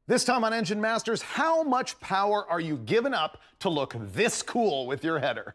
This time on Engine Masters, how much power are you giving up to look this cool with your header?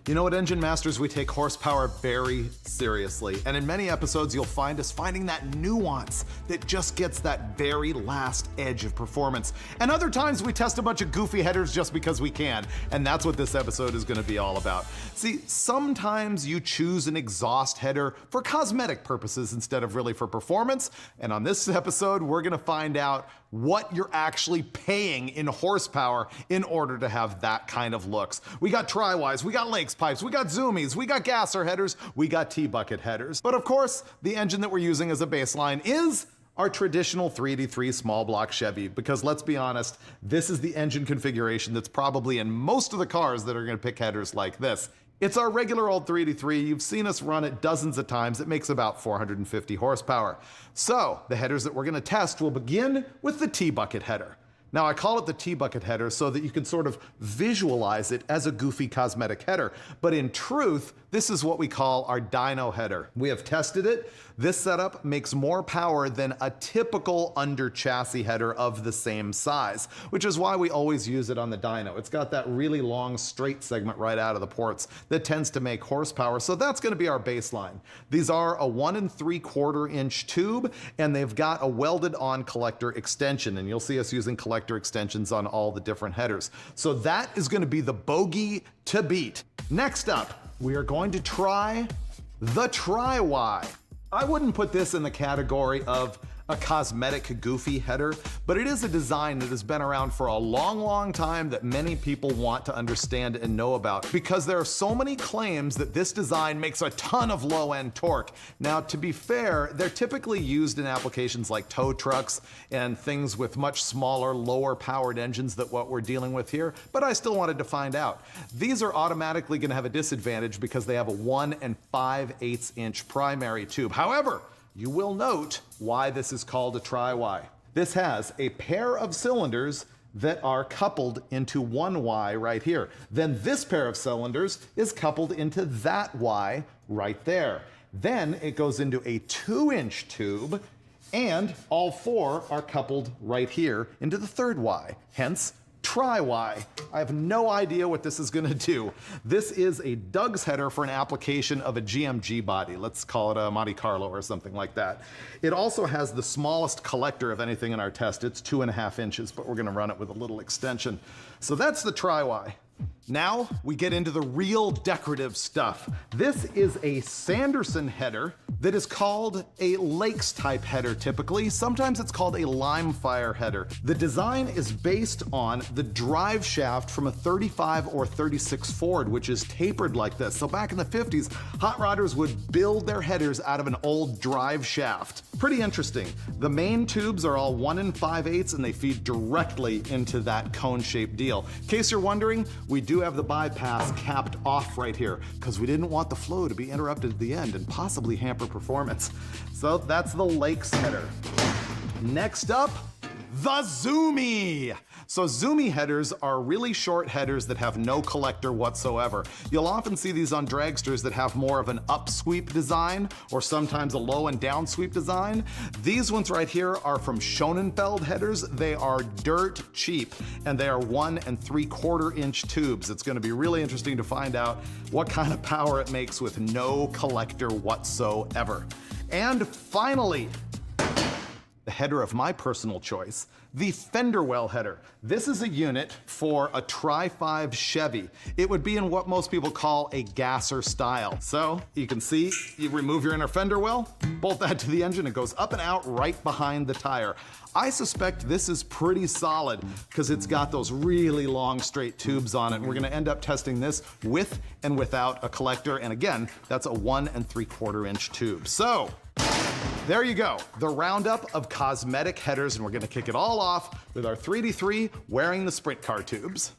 You know, at Engine Masters, we take horsepower very seriously. And in many episodes, you'll find us finding that nuance that just gets that very last edge of performance. And other times, we test a bunch of goofy headers just because we can. And that's what this episode is gonna be all about. See, sometimes you choose an exhaust header for cosmetic purposes instead of really for performance. And on this episode, we're gonna find out what you're actually paying in horsepower in order to have that kind of looks. We got tri-wise, we got lakes pipes, we got zoomies, we got gasser headers, we got T-bucket headers. But of course, the engine that we're using as a baseline is our traditional 383 small block Chevy, because let's be honest, this is the engine configuration that's probably in most of the cars that are gonna pick headers like this. It's our regular old 383. You've seen us run it dozens of times. It makes about 450 horsepower. So the headers that we're gonna test will begin with the T-bucket header. Now, I call it the T-bucket header so that you can sort of visualize it as a goofy cosmetic header. But in truth, this is what we call our dyno header. We have tested it. This setup makes more power than a typical under chassis header of the same size, which is why we always use it on the dyno. It's got that really long straight segment right out of the ports that tends to make horsepower. So that's gonna be our baseline. These are a 1 3/4 inch tube, and they've got a welded on collector extension. And you'll see us using collector extensions on all the different headers. So that is gonna be the bogey to beat. Next up, we are going to try the Tri-Y. I wouldn't put this in the category of a cosmetic goofy header, but it is a design that has been around for a long, long time that many people want to understand and know about, because there are so many claims that this design makes a ton of low-end torque. Now, to be fair, they're typically used in applications like tow trucks and things with much smaller, lower-powered engines than what we're dealing with here, but I still wanted to find out. These are automatically gonna have a disadvantage because they have a 1 5/8 inch primary tube. However, you will note why this is called a Tri-Y. This has a pair of cylinders that are coupled into one Y right here. Then this pair of cylinders is coupled into that Y right there. Then it goes into a 2-inch tube, and all four are coupled right here into the third Y, hence Tri-Y. I have no idea what this is gonna do. This is a Doug's header for an application of a GMG body. Let's call it a Monte Carlo or something like that. It also has the smallest collector of anything in our test. It's 2.5 inches, but we're gonna run it with a little extension. So that's the Tri-Y. Now we get into the real decorative stuff. This is a Sanderson header that is called a Lakes type header typically. Sometimes it's called a Limefire header. The design is based on the drive shaft from a 35 or 36 Ford, which is tapered like this. So back in the 50s, hot rodders would build their headers out of an old drive shaft. Pretty interesting. The main tubes are all 1 5/8 and they feed directly into that cone-shaped deal. In case you're wondering, we do have the bypass capped off right here because we didn't want the flow to be interrupted at the end and possibly hamper performance. So that's the Lakes header. Next up, the Zoomie. So Zoomie headers are really short headers that have no collector whatsoever. You'll often see these on dragsters that have more of an up sweep design or sometimes a low and down sweep design. These ones right here are from Schonenfeld headers. They are dirt cheap and they are 1 3/4 inch tubes. It's gonna be really interesting to find out what kind of power it makes with no collector whatsoever. And finally, the header of my personal choice, the fender well header. This is a unit for a Tri-5 Chevy. It would be in what most people call a gasser style. So you can see, you remove your inner fender well, bolt that to the engine, it goes up and out right behind the tire. I suspect this is pretty solid because it's got those really long straight tubes on it. And we're gonna end up testing this with and without a collector. And again, that's a 1 3/4 inch tube. So, there you go, the roundup of cosmetic headers, and we're gonna kick it all off with our 3D3 wearing the sprint car tubes.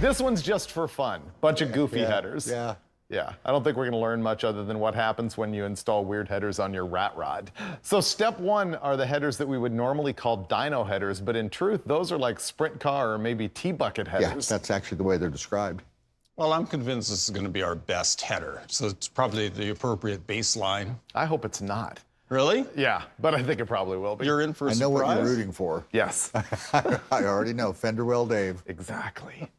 This one's just for fun, bunch of goofy headers. Yeah. Yeah, I don't think we're gonna learn much other than what happens when you install weird headers on your rat rod. So step one are the headers that we would normally call dyno headers, but in truth, those are like sprint car or maybe T-bucket headers. Yeah, that's actually the way they're described. Well, I'm convinced this is going to be our best header, so it's probably the appropriate baseline. I hope it's not. Really? Yeah, but I think it probably will be. You're in for a I know surprise? what you're rooting for. Yes. I already know. Fender well, Dave. Exactly.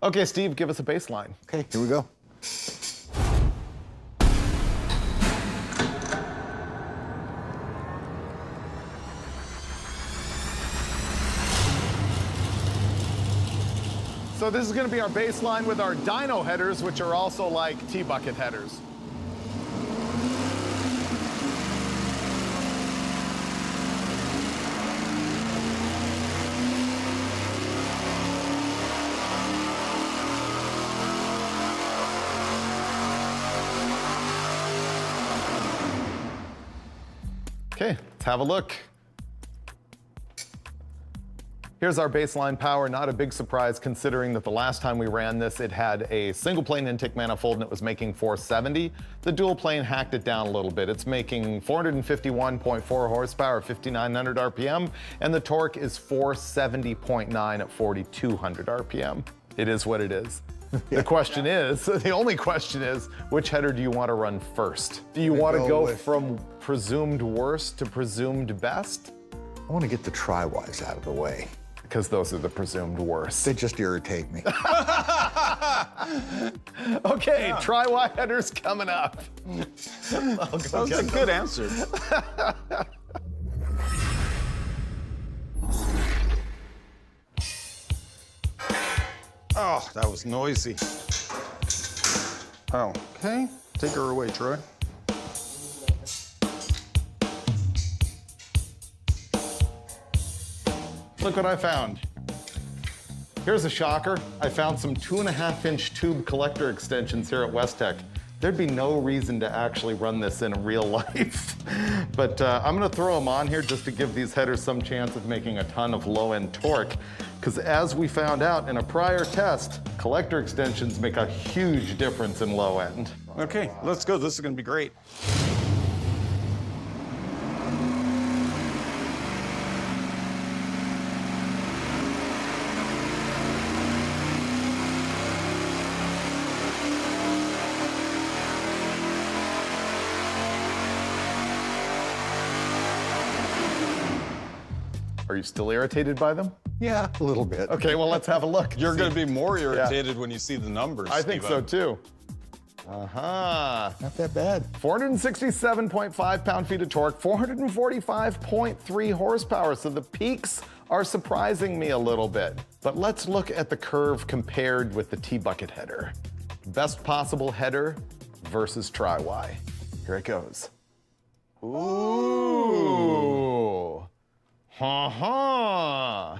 Okay, Steve, give us a baseline. Okay, here we go. So this is going to be our baseline with our dyno headers, which are also like T-bucket headers. Okay, let's have a look. Here's our baseline power, not a big surprise considering that the last time we ran this, it had a single plane intake manifold and it was making 470. The dual plane hacked it down a little bit. It's making 451.4 horsepower, 5,900 RPM, and the torque is 470.9 at 4,200 RPM. It is what it is. The question is, the only question is, which header do you want to run first? Do you want to go from presumed worst to presumed best? I want to get the tri-wise out of the way. Because those are the presumed worst. They just irritate me. Okay, tri-Y headers coming up. That was a good answer. Oh, that was noisy. Oh, okay. Take her away, Troy. Look what I found. Here's a shocker. I found some 2.5-inch tube collector extensions here at Westech. There'd be no reason to actually run this in real life. But I'm gonna throw them on here just to give these headers some chance of making a ton of low-end torque. Because as we found out in a prior test, collector extensions make a huge difference in low end. Okay, let's go. This is gonna be great. Are you still irritated by them? Yeah, a little bit. Okay, well, let's have a look. You're gonna be more irritated when you see the numbers, I think so, Steve-O. too. Uh-huh. Not that bad. 467.5 pound-feet of torque, 445.3 horsepower, so the peaks are surprising me a little bit. But let's look at the curve compared with the T-bucket header. Best possible header versus tri-Y. Here it goes. Ooh. Ha-ha.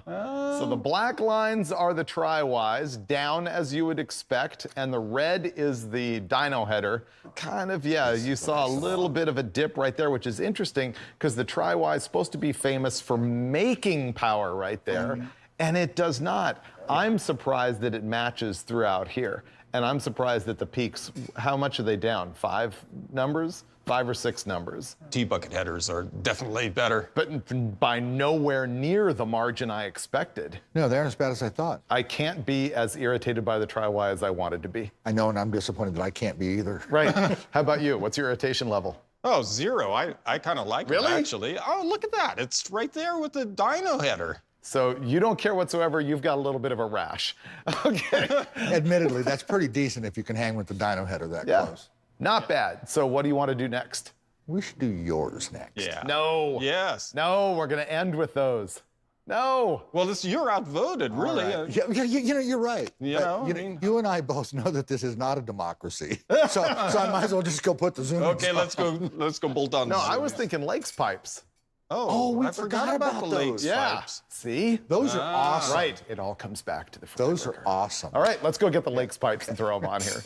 So the black lines are the tri-Ys, down as you would expect, and the red is the dyno header. Kind of, yeah, you saw a little bit of a dip right there, which is interesting because the tri-Y is supposed to be famous for making power right there, and it does not. I'm surprised that it matches throughout here, and I'm surprised that the peaks, how much are they down? 5 numbers? 5 or 6 numbers. T-bucket headers are definitely better. But by nowhere near the margin I expected. No, they aren't as bad as I thought. I can't be as irritated by the tri-Y as I wanted to be. I know, and I'm disappointed that I can't be either. Right. How about you? What's your irritation level? Oh, 0. I kind of like it, actually. Oh, look at that. It's right there with the dyno header. So you don't care whatsoever, you've got a little bit of a rash. Okay. Admittedly, that's pretty decent if you can hang with the dyno header that close. Not bad. So what do you want to do next? We should do yours next. Yeah. No. Yes. No, we're going to end with those. No. Well, you're outvoted, really. Right. Yeah, you know, you're right. You know, I mean- you and I both know that this is not a democracy. So I might as well just go put the zoom. Okay, let's go bolt on. No, I was thinking Lakes pipes. Oh, we I forgot about the those. lakes Yeah. pipes. See? Those are awesome. Right. It all comes back to the Those are Freiburger. awesome. All right, let's go get the Lakes pipes and throw them on here.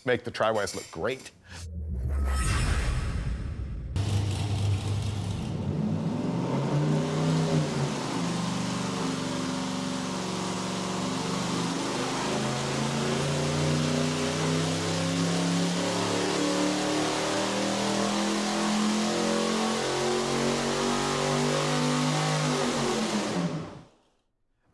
Make the tri-Ys look great.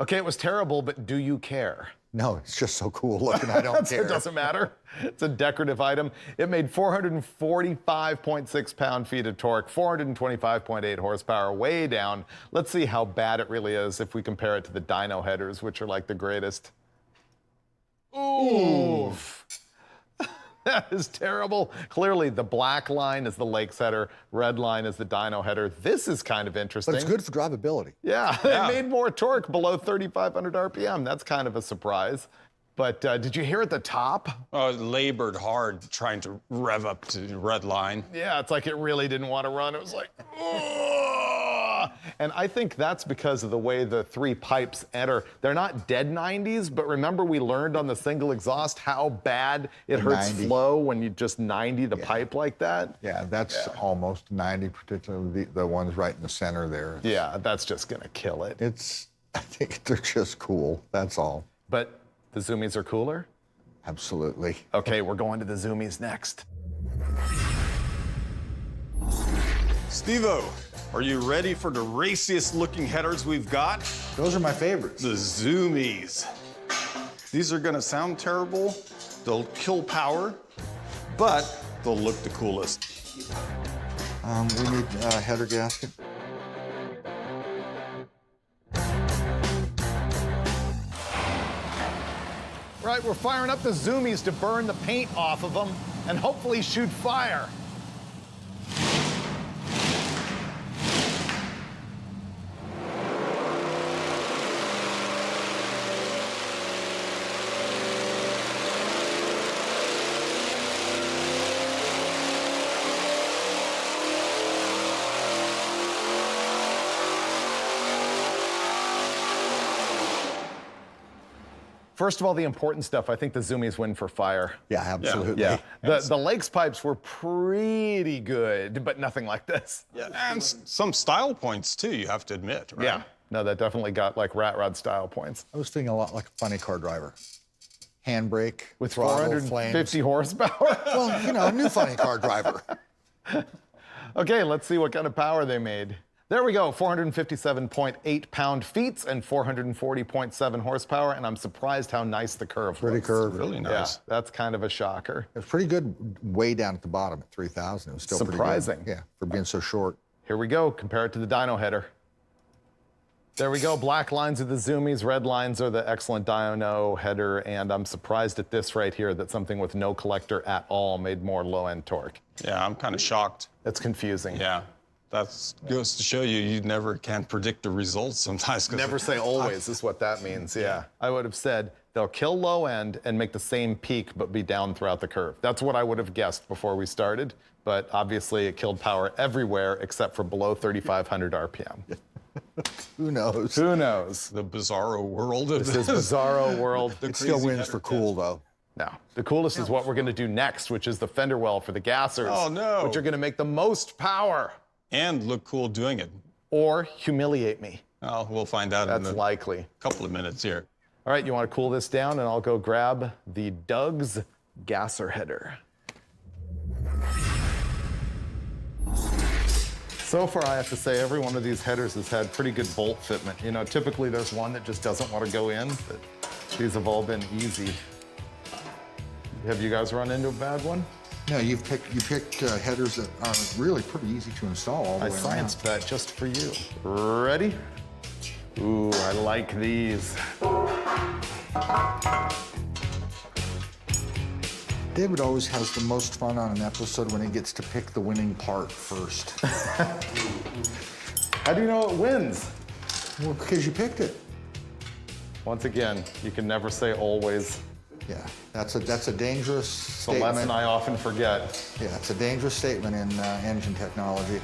Okay, it was terrible, but do you care? No, it's just so cool looking. I don't care. It doesn't matter. It's a decorative item. It made 445.6 pound-feet of torque, 425.8 horsepower, way down. Let's see how bad it really is if we compare it to the dyno headers, which are like the greatest. Oof. That is terrible. Clearly, the black line is the Lakes header, red line is the dyno header. This is kind of interesting. But it's good for drivability. Yeah, it made more torque below 3,500 RPM. That's kind of a surprise. But did you hear at the top? Oh, it labored hard trying to rev up to red line. Yeah, it's like it really didn't want to run. It was like, "Ugh." And I think that's because of the way the three pipes enter. They're not dead 90s, but remember we learned on the single exhaust how bad it hurts 90. flow when you just 90 the pipe like that? Yeah, that's almost 90, particularly the ones right in the center there. Yeah, that's just gonna kill it. I think they're just cool, that's all. But the Zoomies are cooler? Absolutely. Okay, we're going to the Zoomies next. Steve-O, are you ready for the raciest looking headers we've got? Those are my favorites. The Zoomies. These are gonna sound terrible, they'll kill power, but they'll look the coolest. We need a header gasket. Right, we're firing up the Zoomies to burn the paint off of them and hopefully shoot fire. First of all, the important stuff, I think the Zoomies win for fire. Yeah, absolutely. Yeah. The Lakes pipes were pretty good, but nothing like this. Yeah, and some style points too, you have to admit, right? Yeah. No, that definitely got like rat rod style points. I was thinking a lot like a funny car driver. Handbrake, With throttle, 450 flames. horsepower. Well, you know, a new funny car driver. Okay, let's see what kind of power they made. There we go, 457.8 pound-feet and 440.7 horsepower, and I'm surprised how nice the curve Pretty looks. curved. Really Yeah, nice. that's kind of a shocker. It was pretty good way down at the bottom at 3,000. It was still Surprising. pretty good. Yeah, for being so short. Here we go, compare it to the dyno header. There we go, black lines are the Zoomies, red lines are the excellent dyno header, and I'm surprised at this right here that something with no collector at all made more low-end torque. Yeah, I'm kind of shocked. It's confusing. Yeah, that goes to show you never can predict the results sometimes. 'Cause Never say always is what that means, yeah. I would have said they'll kill low end and make the same peak but be down throughout the curve. That's what I would have guessed before we started, but obviously it killed power everywhere except for below 3,500 RPM. Who knows? Who knows? The bizarro world of This bizarro world. It still crazy wins header for test. cool, though. No, the coolest is what we're gonna do next, which is the fender well for the gassers. Oh, no. Which are gonna make the most power And look cool doing it. or humiliate me. Well, we'll find out in That's a likely. couple of minutes here. All right, you wanna cool this down and I'll go grab the Doug's gasser header. So far, I have to say, every one of these headers has had pretty good bolt fitment. You know, typically there's one that just doesn't want to go in, but these have all been easy. Have you guys run into a bad one? No, you picked headers that are really pretty easy to install all the I way scienced that just for you. Ready? Ooh, I like these. David always has the most fun on an episode when he gets to pick the winning part first. How do you know it wins? Well, because you picked it. Once again, you can never say always. Yeah, that's a dangerous It's a statement. lesson I often forget. Yeah, it's a dangerous statement in engine technology.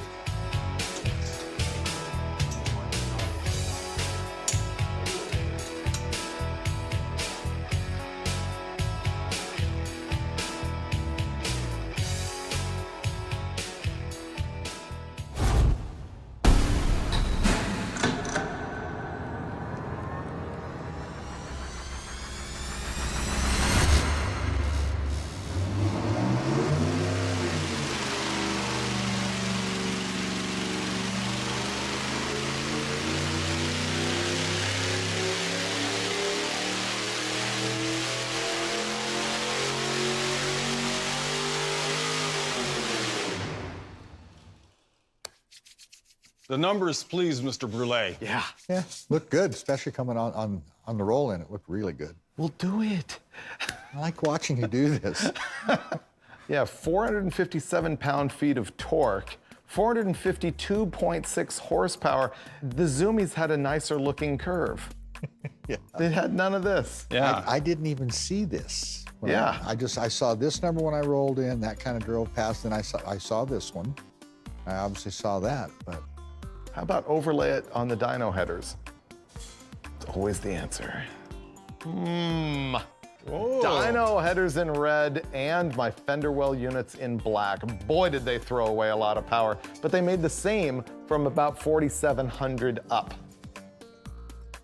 The numbers please, Mr. Brule. Yeah. Yeah, looked good, especially coming on the roll in. It looked really good. We'll do it. I like watching you do this. Yeah, 457 pound-feet of torque, 452.6 horsepower. The Zoomies had a nicer looking curve. Yeah. They had none of this. Yeah. I didn't even see this. Yeah. I saw this number when I rolled in, that kind of drove past, and I saw this one. I obviously saw that, but. How about overlay it on the dyno headers? It's always the answer. Dyno headers in red and my fender well units in black. Boy, did they throw away a lot of power, but they made the same from about 4,700 up.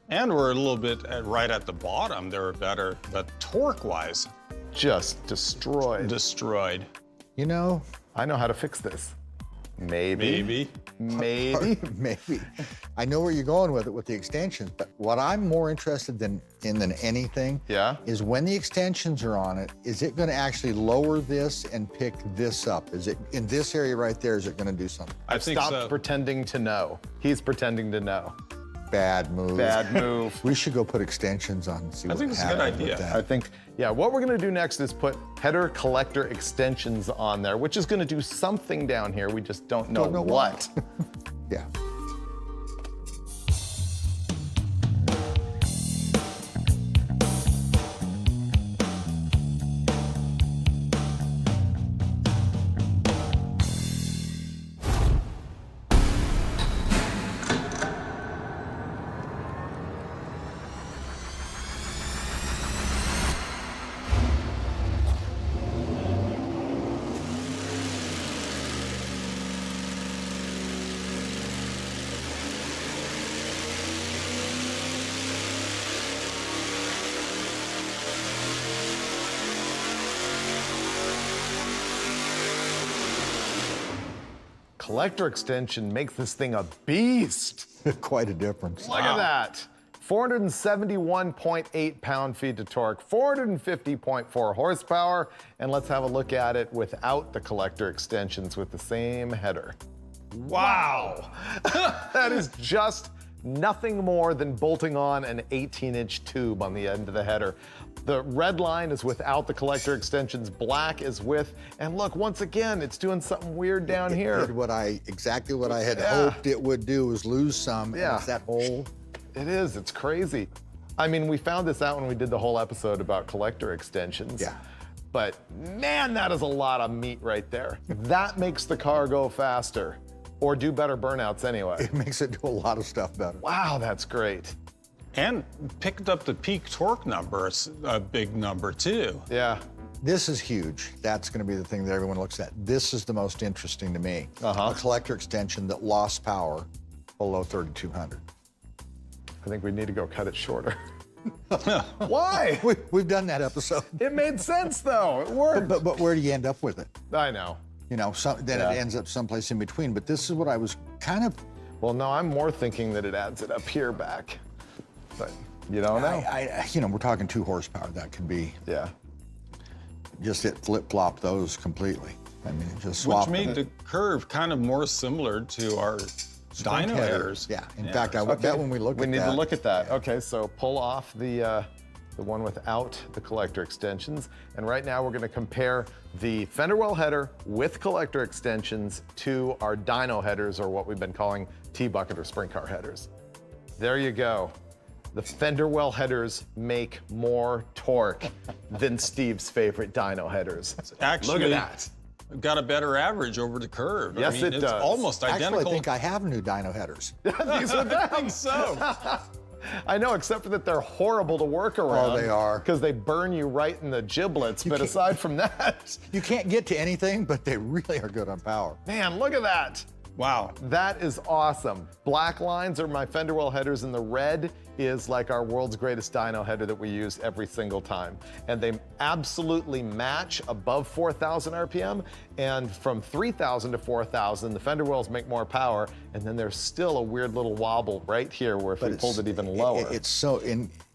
And we're a little bit right at the bottom. They were better, but torque-wise, Just destroyed. destroyed. You know, I know how to fix this. Maybe. Maybe. maybe. I know where you're going with it with the extensions, but what I'm more interested in than anything is when the extensions are on it, is it going to actually lower this and pick this up? Is it in this area right there, is it going to do something? I think Stop so. pretending to know. He's pretending to know. Bad move. Bad move. We should go put extensions on and see what think it's a good happens with idea. that. I think, yeah, what we're gonna do next is put header collector extensions on there, which is gonna do something down here. We just don't know what. Yeah. Collector extension makes this thing a beast. Quite a difference. Look at that. 471.8 pound-feet to torque, 450.4 horsepower, and let's have a look at it without the collector extensions with the same header. Wow! That is just nothing more than bolting on an 18-inch tube on the end of the header. The red line is without the collector extensions, black is with, and look, once again, it's doing something weird down here. It did exactly what I had hoped it would do, was lose some. Yeah. And it's that hole. It is, it's crazy. I mean, we found this out when we did the whole episode about collector extensions. Yeah. But man, that is a lot of meat right there. That makes the car go faster or do better burnouts anyway. It makes it do a lot of stuff better. Wow, that's great. And picked up the peak torque number, a big number too. Yeah. This is huge. That's going to be the thing that everyone looks at. This is the most interesting to me. A collector extension that lost power below 3,200. I think we need to go cut it shorter. Why? We've done that episode. It made sense though, it worked. But where do you end up with it? I know. You know, then it ends up someplace in between. But this is what I was kind of. Well, no, I'm more thinking that it adds it up here back. But you don't know. You know, we're talking 2 horsepower. That could be. Yeah. Just it flip-flop those completely. I mean, it just swapped. Which made the curve kind of more similar to our dyno headers. Yeah. In fact, I bet when we look at that. We need to look at that. Okay, so pull off the one without the collector extensions. And right now we're gonna compare the fender well header with collector extensions to our dyno headers, or what we've been calling T-bucket or sprint car headers. There you go. The fender well headers make more torque than Steve's favorite dyno headers. Actually, look at that. Got a better average over the curve. Yes, it it's does. almost identical. Actually, I think I have new dyno headers. These are them. I think so. I know, except for that they're horrible to work around. Oh, they are. Because they burn you right in the giblets, but aside from that. You can't get to anything, but they really are good on power. Man, look at that. Wow. That is awesome. Black lines are my fender well headers, and the red is like our world's greatest dyno header that we use every single time. And they absolutely match above 4,000 RPM, and from 3,000 to 4,000, the fender wells make more power, and then there's still a weird little wobble right here where if we pulled it even lower. It's so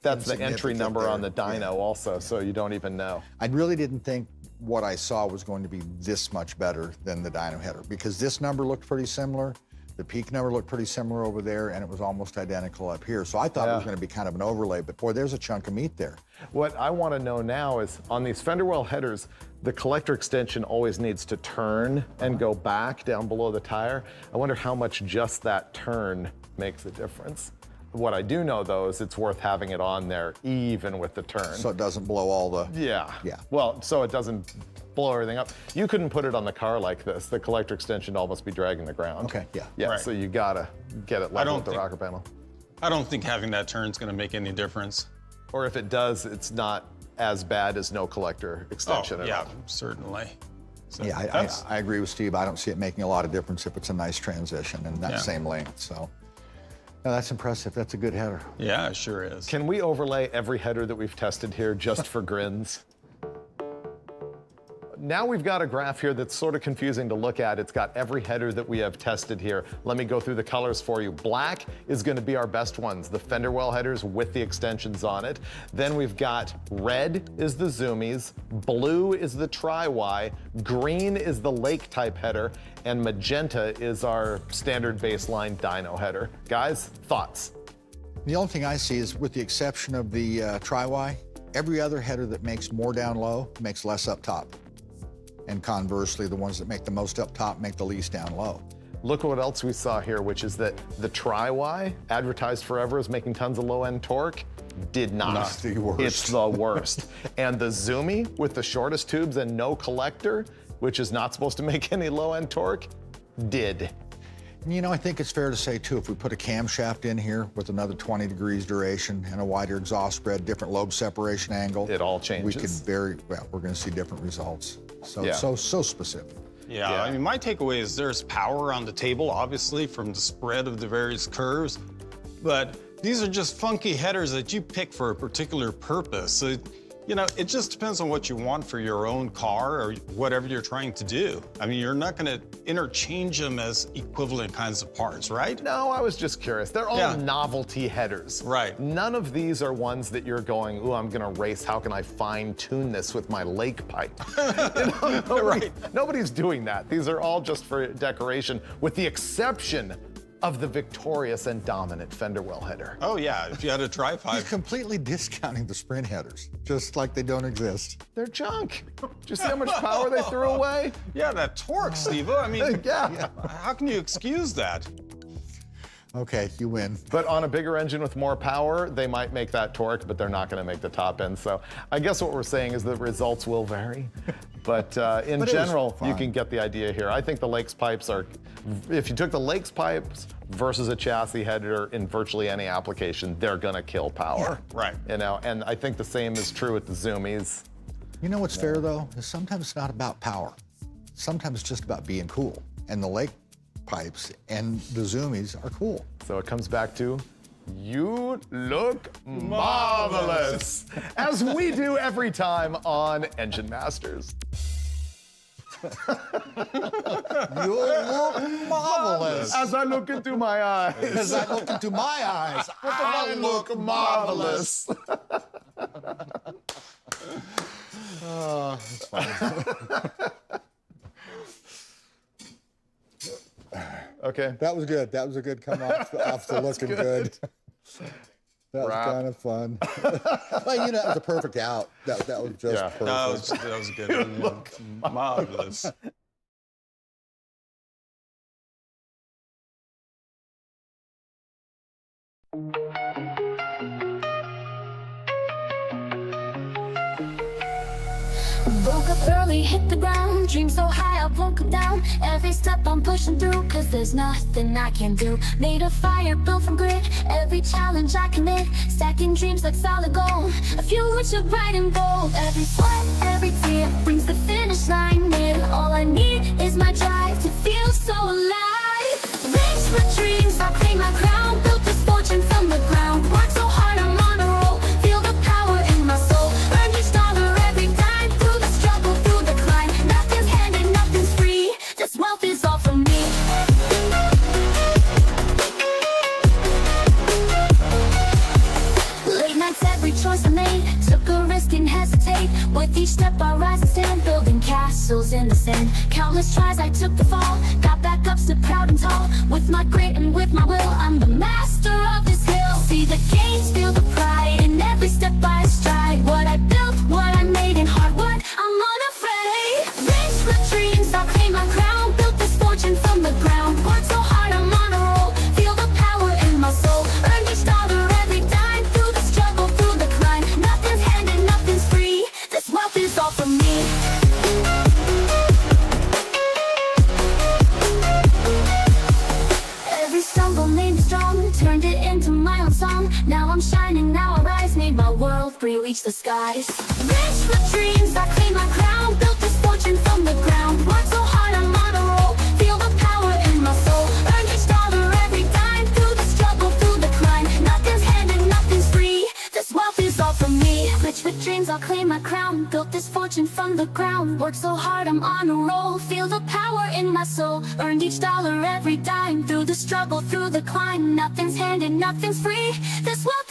that's the entry insignificant number there. on the dyno Yeah. also, so you don't even know. I really didn't think what I saw was going to be this much better than the dyno header, because this number looked pretty similar, The peak number looked pretty similar over there, and it was almost identical up here. So I thought it was going to be kind of an overlay, but boy, there's a chunk of meat there. What I want to know now is on these fender well headers, the collector extension always needs to turn and go back down below the tire. I wonder how much just that turn makes a difference. What I do know, though, is it's worth having it on there even with the turn. So it doesn't blow all the... Yeah. Yeah. Well, so it doesn't blow everything up. You couldn't put it on the car like this. The collector extension would almost be dragging the ground. Okay, yeah. Yeah, Right. so you gotta get it level with the rocker panel. I don't think having that turn is going to make any difference. Or if it does, it's not as bad as no collector extension at all. Certainly. So Yeah, I agree with Steve. I don't see it making a lot of difference if it's a nice transition and that same length, so. No, that's impressive. That's a good header. Yeah, it sure is. Can we overlay every header that we've tested here just for grins? Now we've got a graph here that's sort of confusing to look at. It's got every header that we have tested here. Let me go through the colors for you. Black is going to be our best ones, the fender well headers with the extensions on it. Then we've got red is the zoomies, blue is the tri-Y, green is the lake type header, and magenta is our standard baseline dyno header. Guys, thoughts? The only thing I see is, with the exception of the tri-Y, every other header that makes more down low makes less up top. And conversely, the ones that make the most up top make the least down low. Look at what else we saw here, which is that the tri-Y, advertised forever as making tons of low-end torque, did not. It's the worst. It's the worst. And the Zoomie with the shortest tubes and no collector, which is not supposed to make any low-end torque, did. You know, I think it's fair to say, too, if we put a camshaft in here with another 20 degrees duration and a wider exhaust spread, different lobe separation angle, it all changes. We could we're going to see different results. So, so specific. Yeah, I mean, my takeaway is there's power on the table, obviously, from the spread of the various curves, but these are just funky headers that you pick for a particular purpose. So, you know, it just depends on what you want for your own car or whatever you're trying to do. I mean, you're not going to interchange them as equivalent kinds of parts, right? No, I was just curious. They're all novelty headers. Right. None of these are ones that you're going, ooh, I'm going to race. How can I fine tune this with my lake pipe? You know, nobody's doing that. These are all just for decoration, with the exception of the victorious and dominant fender well header. Oh yeah, if you had a tri-pipe. He's completely discounting the sprint headers, just like they don't exist. They're junk. Do you see how much power they threw away? Yeah, that torque, Steve. I mean, how can you excuse that? Okay, you win. But on a bigger engine with more power, they might make that torque, but they're not going to make the top end. So I guess what we're saying is the results will vary. But in general, you can get the idea here. I think the Lakes pipes are, if you took the Lakes pipes versus a chassis header in virtually any application, they're going to kill power. Yeah, right. You know, and I think the same is true with the Zoomies. You know what's fair, though? Is sometimes it's not about power. Sometimes it's just about being cool. And the Lake pipes and the Zoomies are cool. So it comes back to, you look marvelous, as we do every time on Engine Masters. You look marvelous. As I look into my eyes. As I look into my eyes, I look marvelous. Oh, that's funny. Okay. That was good. That was a good come off the looking good. That was kind of fun. Well, you know, that was a perfect out. That was just perfect. That was good. You look marvelous. Woke up early, hit the ground, dream so high I won't come down. Every step I'm pushing through, cause there's nothing I can do. Made a fire built from grit, every challenge I commit. Stacking dreams like solid gold, a few which are bright and bold. Every sweat, every tear brings the finish line near. All I need is my drive to feel so alive. Reach my dreams, I claim my crown. Built this fortune from the ground. Worked so hard, I'm on a roll. Feel the power in my soul. Earn each dollar every time. Through the struggle, through the climb. Nothing's handed, nothing's free. This wealth is all for me. Late nights, every choice I made. Took a risk, didn't hesitate. With each step I rise and stand. Building castles in the sand. Countless tries, I took the fall. Got back back up, stood proud and tall. With my grit and with my will, I'm the master of this hill. See the gains, feel the pride, in every step I stride. What I built, what I made in hard work, I'm unafraid. Rich with dreams, I'll claim my crown. Built this fortune from the ground. Worked so hard, I'm on a roll. Feel the power in my soul. Earned each dollar, every dime. Through the struggle, through the climb. Nothing's handed, nothing's free. This wealth is all for me. Every stumble made me strong, turned it into my own song. Now I'm shining, now I rise, made my world free, reach the skies. Rich with dreams, I claim my crown. Built this fortune from the ground. Worked so hard, I'm on a roll. Feel the power in my soul. Earned each dollar, every dime. Through the struggle, through the climb. Nothing's handed, nothing's free. This wealth is all for me. Rich with dreams, I'll claim my crown. Built this fortune from the ground. Worked so hard, I'm on a roll. Feel the power in my soul. Earned each dollar, every dime. Through the struggle, through the climb. Nothing's handed, nothing's free. This wealth